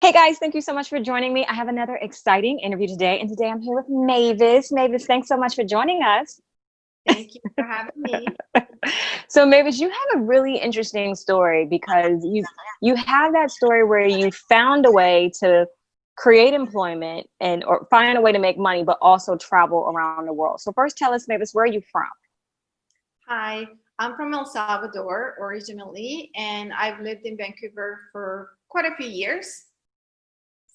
Hey guys, thank you so much for joining me. I have another exciting interview today, and today I'm here with Mavis. Mavis, thanks so much for joining us. Thank you for having me. So, Mavis, you have a really interesting story because you have that story where you found a way to create employment and or find a way to make money, but also travel around the world. So, first, tell us, Mavis, where are you from? Hi, I'm from El Salvador originally, and I've lived in Vancouver for quite a few years.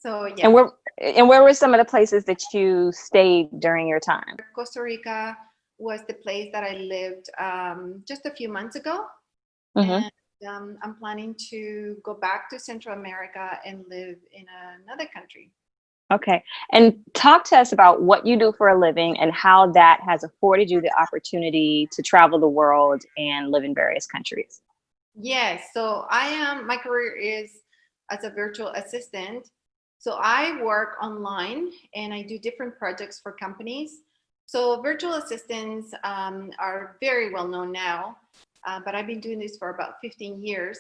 So And yeah, where were some of the places that you stayed during your time? Costa Rica was the place that I lived just a few months ago, Hmm. and I'm planning to go back to Central America and live in another country. Okay. And talk to us about what you do for a living and how that has afforded you the opportunity to travel the world and live in various countries. Yes, so I am, my career is as a virtual assistant. So I work online and I do different projects for companies. So virtual assistants are very well known now, but I've been doing this for about 15 years.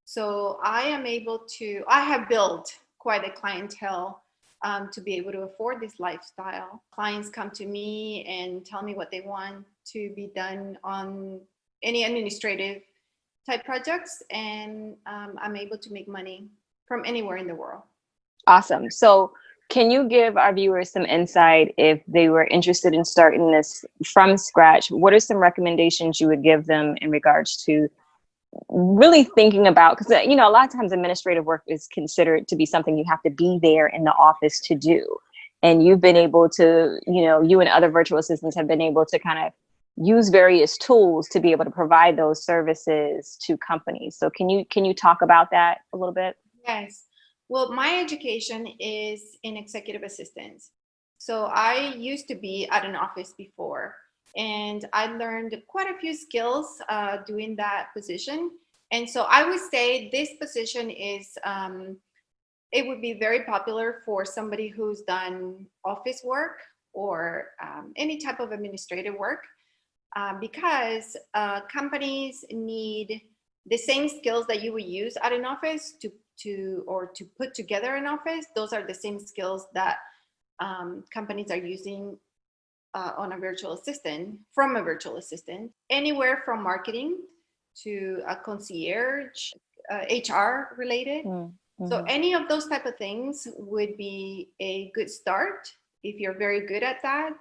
So I have built quite a clientele to be able to afford this lifestyle. Clients come to me and tell me what they want to be done on any administrative type projects, and I'm able to make money from anywhere in the world. Awesome. So, can you give our viewers some insight if they were interested in starting this from scratch? What are some recommendations you would give them in regards to really thinking about? Because, a lot of times administrative work is considered to be something you have to be there in the office to do. And you've been able to, you and other virtual assistants have been able to kind of use various tools to be able to provide those services to companies. So can you talk about that a little bit? Yes. Well, my education is in executive assistance. So I used to be at an office before, and I learned quite a few skills doing that position. And so I would say this position it would be very popular for somebody who's done office work or any type of administrative work because companies need the same skills that you would use at an office to put together an office. Those are the same skills that companies are using on a virtual assistant from a virtual assistant, anywhere from marketing to a concierge, HR related. So Mm-hmm. any of those type of things would be a good start. If you're very good at that,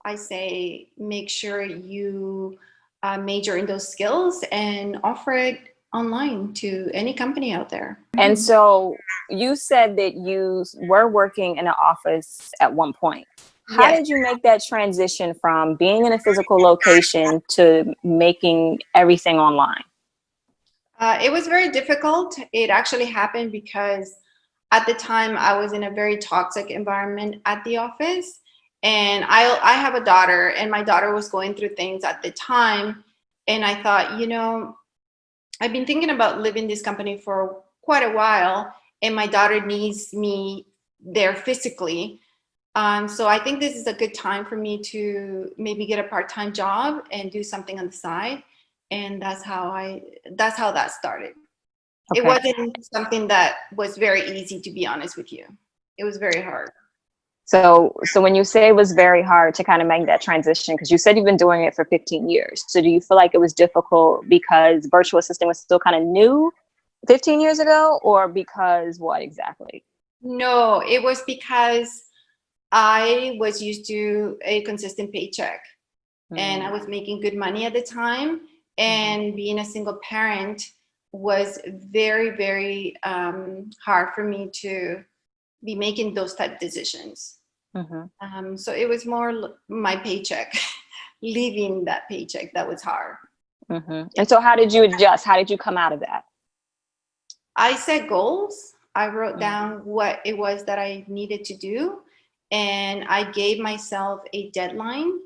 I say make sure you major in those skills and offer it online to any company out there. And so you said that you were working in an office at one point. How Yes. did you make that transition from being in a physical location to making everything online? It was very difficult. It actually happened because at the time I was in a very toxic environment at the office. And I have a daughter, and my daughter was going through things at the time. And I thought, I've been thinking about leaving this company for quite a while, and my daughter needs me there physically. So I think this is a good time for me to maybe get a part-time job and do something on the side. And that's how that started. It Okay. wasn't something that was very easy, to be honest with you. It was very hard. So when you say it was very hard to kind of make that transition, because you said you've been doing it for 15 years. So do you feel like it was difficult because virtual assistant was still kind of new 15 years ago, or because what exactly? No, it was because I was used to a consistent paycheck and I Mm-hmm. was making good money at the time. And being a single parent was very, very hard for me to be making those type of decisions. Mm-hmm. So it was more my paycheck, leaving that paycheck that was hard. Mm-hmm. Yeah. And so how did you adjust? How did you come out of that? I set goals. I wrote Mm-hmm. down what it was that I needed to do, and I gave myself a deadline.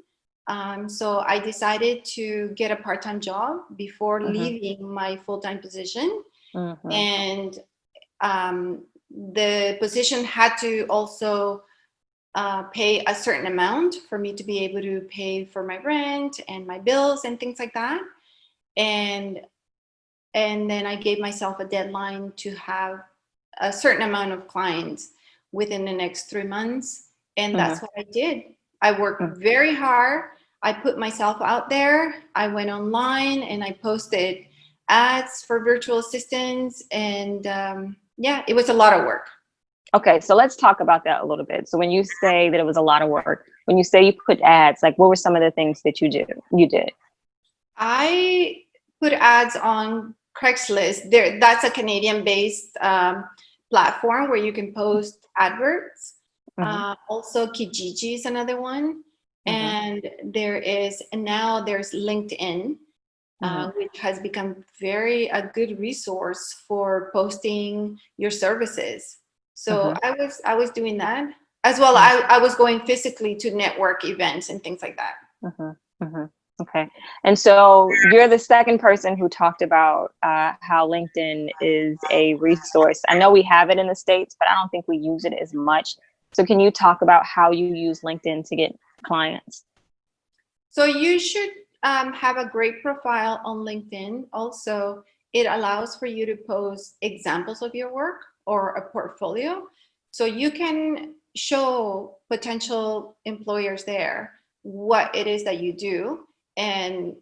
So I decided to get a part time job before Mm-hmm. leaving my full time position. Mm-hmm. And the position had to also pay a certain amount for me to be able to pay for my rent and my bills and things like that. And and then I gave myself a deadline to have a certain amount of clients within the next 3 months. And that's what I did. I worked very hard. I put myself out there. I went online and I posted ads for virtual assistants. And yeah, it was a lot of work. Okay, so let's talk about that a little bit. So when you say that it was a lot of work, when you say you put ads, like what were some of the things that you did? I put ads on Craigslist. That's a Canadian-based platform where you can post adverts. Also, Kijiji is another one. And there's LinkedIn, which has become a good resource for posting your services. So I was doing that as well. I was going physically to network events and things like that. Okay. And so you're the second person who talked about how LinkedIn is a resource. I know we have it in the States, but I don't think we use it as much. So can you talk about how you use LinkedIn to get clients? So you should have a great profile on LinkedIn. Also, it allows for you to post examples of your work or a portfolio. So you can show potential employers there what it is that you do and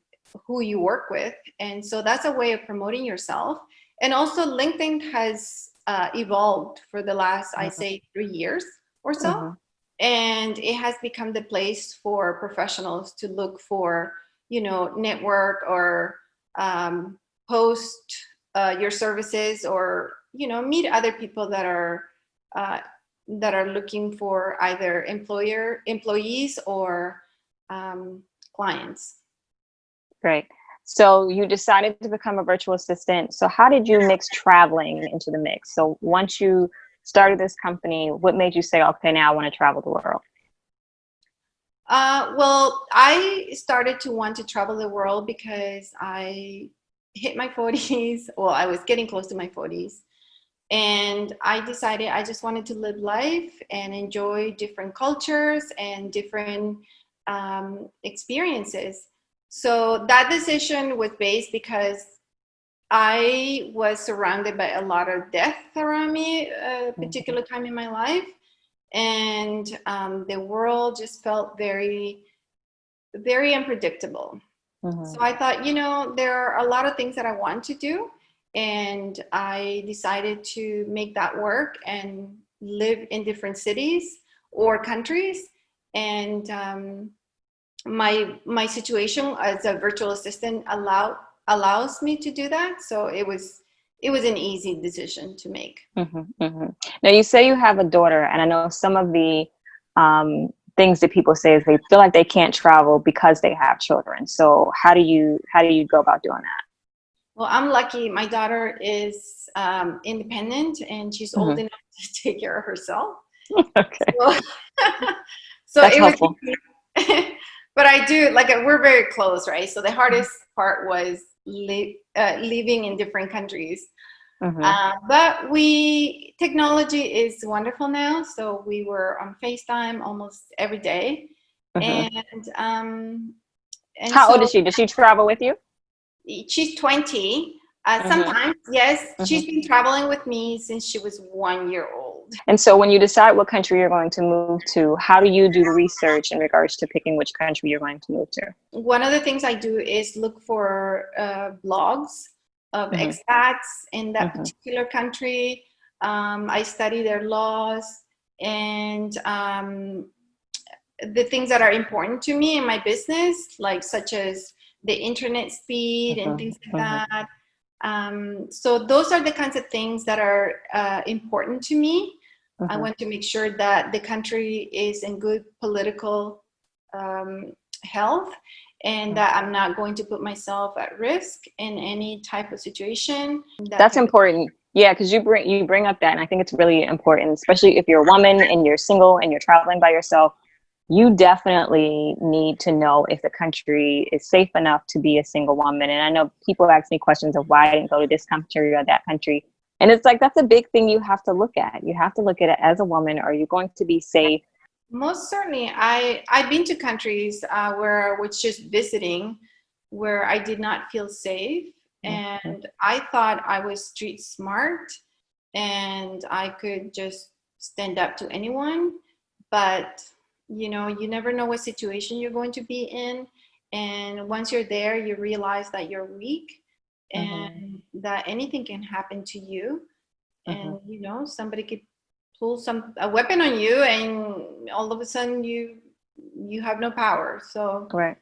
who you work with. And so that's a way of promoting yourself. And also LinkedIn has evolved for the last, I say, 3 years or so. And it has become the place for professionals to look for, network or post your services or, meet other people that are looking for either employees or clients. Great. So you decided to become a virtual assistant. So how did you mix traveling into the mix? So once you started this company, what made you say, okay, now I want to travel the world? Well, I started to want to travel the world because I hit my 40s. Well, I was getting close to my 40s. And I decided I just wanted to live life and enjoy different cultures and different experiences. So that decision was based because I was surrounded by a lot of death around me a particular time in my life. And the world just felt very, very unpredictable. So I thought, there are a lot of things that I want to do. And I decided to make that work and live in different cities or countries. And my situation as a virtual assistant allows me to do that. So it was an easy decision to make. Now you say you have a daughter, and I know some of the things that people say is they feel like they can't travel because they have children. So how do you go about doing that? Well, I'm lucky. My daughter is independent and she's old enough to take care of herself. Okay. So That's it helpful. was, but I do, we're very close, right? So the hardest part was living in different countries. But technology is wonderful now. So we were on FaceTime almost every day. And how old is she? Does she travel with you? She's 20. Sometimes, yes. She's been traveling with me since she was 1 year old. And so when you decide what country you're going to move to, how do you do the research in regards to picking which country you're going to move to? One of the things I do is look for blogs of expats in that particular country. I study their laws and the things that are important to me in my business, such as the internet speed and things like that. So those are the kinds of things that are important to me. I want to make sure that the country is in good political health and that I'm not going to put myself at risk in any type of situation. That's important. Yeah, because you bring up that, and I think it's really important, especially if you're a woman and you're single and you're traveling by yourself. You definitely need to know if the country is safe enough to be a single woman. And I know people ask me questions of why I didn't go to this country or that country. And it's that's a big thing you have to look at. You have to look at it as a woman. Are you going to be safe? Most certainly. I've been to countries where I was just visiting, where I did not feel safe. And I thought I was street smart. and I could just stand up to anyone. But you never know what situation you're going to be in, and once you're there, you realize that you're weak and that anything can happen to you, and somebody could pull a weapon on you, and all of a sudden you have no power. So Right.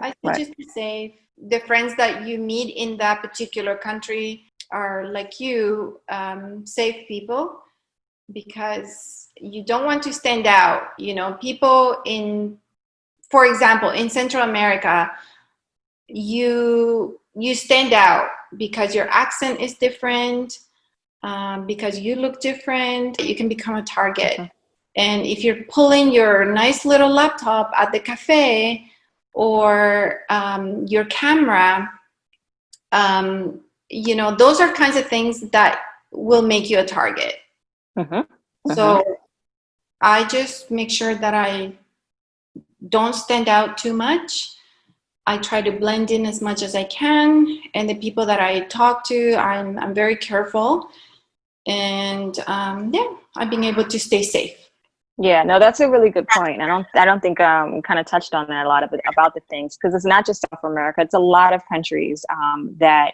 I think just be safe. The friends that you meet in that particular country are like you, safe people, because you don't want to stand out. People for example, in Central America, you stand out because your accent is different, because you look different. You can become a target. And if you're pulling your nice little laptop at the cafe, or your camera, those are kinds of things that will make you a target. So I just make sure that I don't stand out too much. I try to blend in as much as I can, and the people that I talk to, I'm very careful, and I've been able to stay safe. Yeah, no, that's a really good point. I don't think kind of touched on that a lot about the things, because it's not just South America. It's a lot of countries that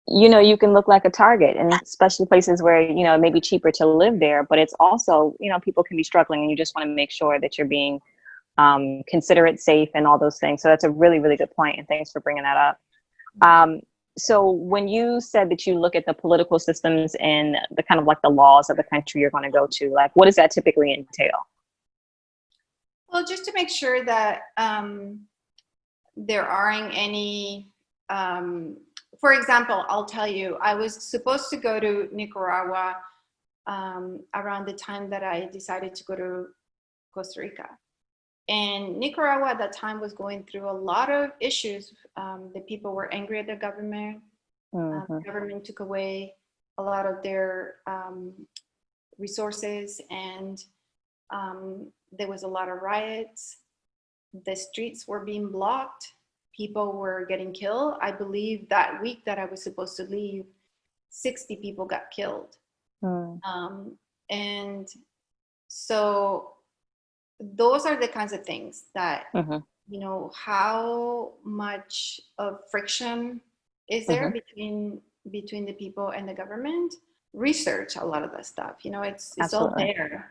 you can look like a target, and especially places where it may be cheaper to live there, but it's also people can be struggling, and you just want to make sure that you're being considerate, safe, and all those things. So that's a really, really good point, and thanks for bringing that up. So when you said that you look at the political systems and the kind of like the laws of the country you're going to go to, like what does that typically entail? Well, just to make sure that there aren't any, for example, I'll tell you, I was supposed to go to Nicaragua around the time that I decided to go to Costa Rica. And Nicaragua at that time was going through a lot of issues. The people were angry at the government. The government took away a lot of their resources, and there was a lot of riots. The streets were being blocked. People were getting killed. I believe that week that I was supposed to leave, 60 people got killed. And so those are the kinds of things that, how much of friction is there between the people and the government. Research a lot of that stuff. It's all there.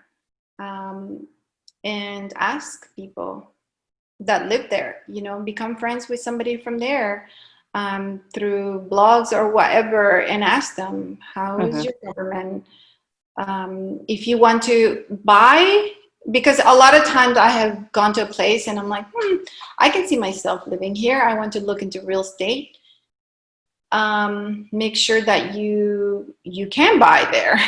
And ask people that live there, become friends with somebody from there, through blogs or whatever, and ask them, how is your government? If you want to buy, because a lot of times I have gone to a place and I'm like, I can see myself living here. I want to look into real estate. Make sure that you can buy there,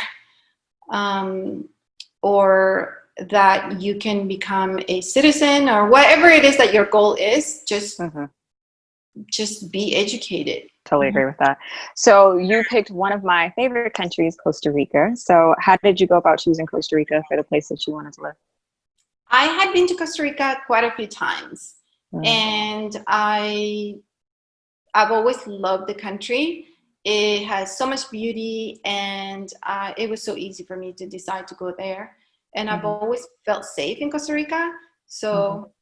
or that you can become a citizen, or whatever it is that your goal is. Just be educated. Totally agree with that. So you picked one of my favorite countries, Costa Rica. So how did you go about choosing Costa Rica for the place that you wanted to live? I had been to Costa Rica quite a few times, and I've always loved the country. It has so much beauty, and it was so easy for me to decide to go there. And I've always felt safe in Costa Rica. So,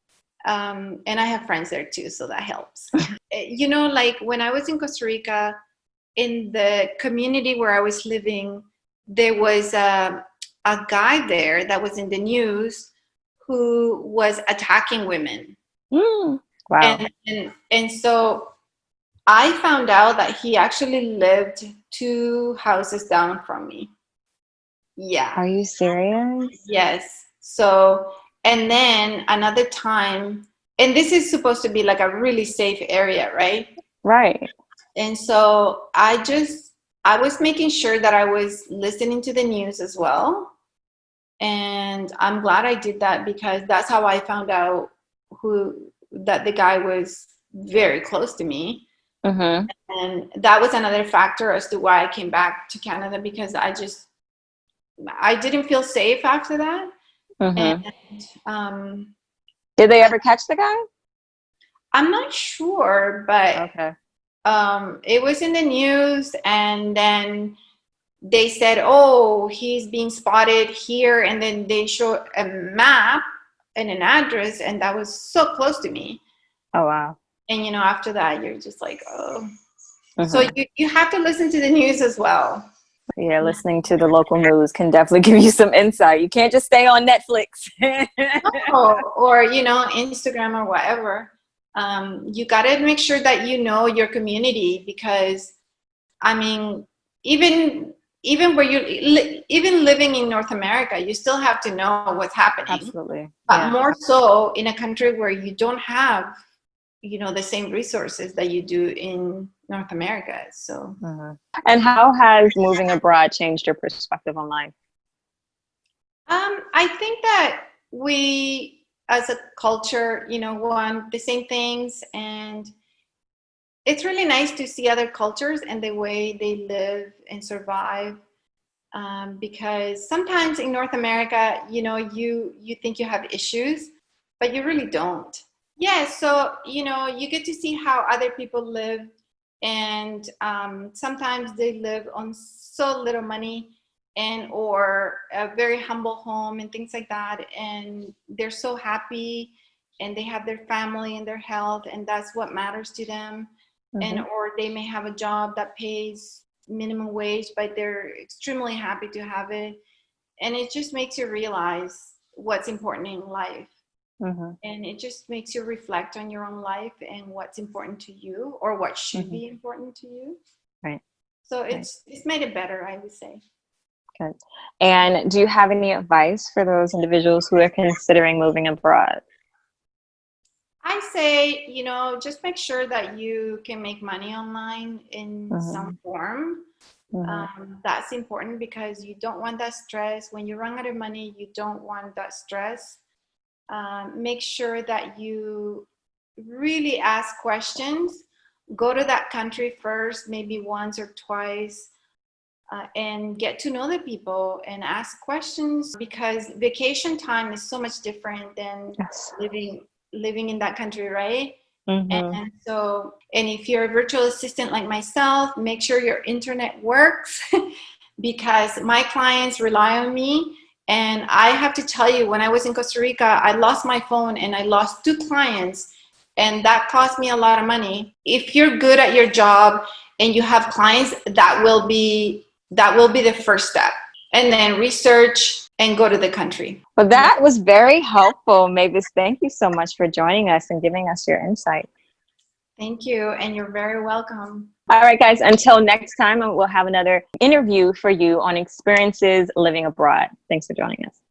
and I have friends there too, so that helps. Like when I was in Costa Rica, in the community where I was living, there was a guy there that was in the news who was attacking women. Wow. And so I found out that he actually lived 2 houses down from me. Yeah. Are you serious? Yes. So, and then another time, and this is supposed to be like a really safe area, right? Right. And so I was making sure that I was listening to the news as well. And I'm glad I did that, because that's how I found out that the guy was very close to me. And that was another factor as to why I came back to Canada, because I didn't feel safe after that. And, did they ever catch the guy? I'm not sure, but okay. It was in the news, and then they said, oh, he's being spotted here. And then they show a map and an address, and that was so close to me. Oh, wow. And, you know, after that, you're just like, oh. So you have to listen to the news as well. Yeah, listening to the local news can definitely give you some insight. You can't just stay on Netflix. Or, you know, Instagram or whatever. You got to make sure that you know your community, because, I mean, even where even living in North America, you still have to know what's happening. Absolutely. But more so in a country where you don't have, you know, the same resources that you do in North America. So. And how has moving abroad changed your perspective on life? I think that we, as a culture, you know, want the same things, and it's really nice to see other cultures and the way they live and survive. Because sometimes in North America, you know, you think you have issues, but you really don't. Yeah, so, you know, you get to see how other people live, and sometimes they live on so little money, and or a very humble home and things like that, and they're so happy, and they have their family and their health, and that's what matters to them. And or they may have a job that pays minimum wage, but they're extremely happy to have it, and it just makes you realize what's important in life. And it just makes you reflect on your own life and what's important to you, or what should be important to you. Right. So it's made it better, I would say. Good. And do you have any advice for those individuals who are considering moving abroad? I say, you know, just make sure that you can make money online in some form. That's important, because you don't want that stress. When you run out of money, you don't want that stress. Make sure that you really ask questions. Go to that country first, maybe once or twice, and get to know the people and ask questions, because vacation time is so much different than living in that country, right? And so, and if you're a virtual assistant like myself, make sure your internet works, because my clients rely on me. And I have to tell you, when I was in Costa Rica, I lost my phone and I lost 2 clients, and that cost me a lot of money. If you're good at your job and you have clients, that will be the first step. And then research and go to the country. Well, that was very helpful, Mavis. Thank you so much for joining us and giving us your insight. Thank you, and you're very welcome. All right, guys, until next time, we'll have another interview for you on experiences living abroad. Thanks for joining us.